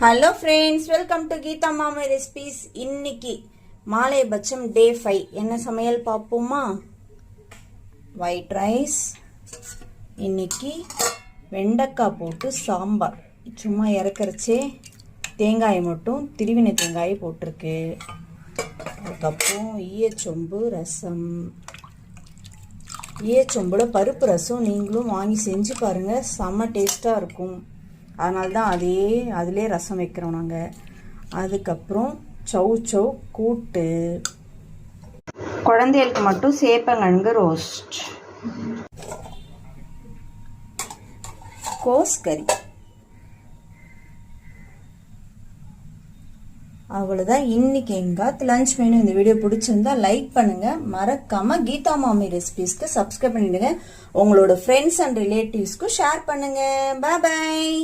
Hello friends, welcome to Geetha Mami recipes. இன்னைக்கு மாலைபட்சம் டே 5 என்ன சமையல் பார்ப்போமா? ஒயிட் ரைஸ், இன்னைக்கு வெண்டைக்காய் போட்டு சாம்பார். சும்மா இறக்கறச்சே தேங்காய் மட்டும் திருவின தேங்காய் போட்டிருக்கு. அதுக்கப்புறம் ஈயச்சொம்பு ரசம். ஈயச்சொம்புல பருப்பு ரசம் நீங்களும் வாங்கி செஞ்சு பாருங்கள், செம்ம டேஸ்ட்டாக இருக்கும். அதனால தான் அதிலே ரசம் வைக்கிறோம் நாங்கள். அதுக்கப்புறம் சௌ கூட்டு, குழந்தைகளுக்கு மட்டும் சேப்பங்கிழங்கு ரோஸ்ட், கோஸ் கறி. அவ்வளோதான் இன்னைக்கு எங்காத்து லஞ்ச் மெனு. இந்த வீடியோ பிடிச்சிருந்தா லைக் பண்ணுங்க, மறக்காம கீதா மாமி ரெசிபீஸ்க்கு சப்ஸ்கிரைப் பண்ணிடுங்க. உங்களோட ஃப்ரெண்ட்ஸ் அண்ட் ரிலேட்டிவ்ஸ்க்கு ஷேர் பண்ணுங்க. பாய் பாய்.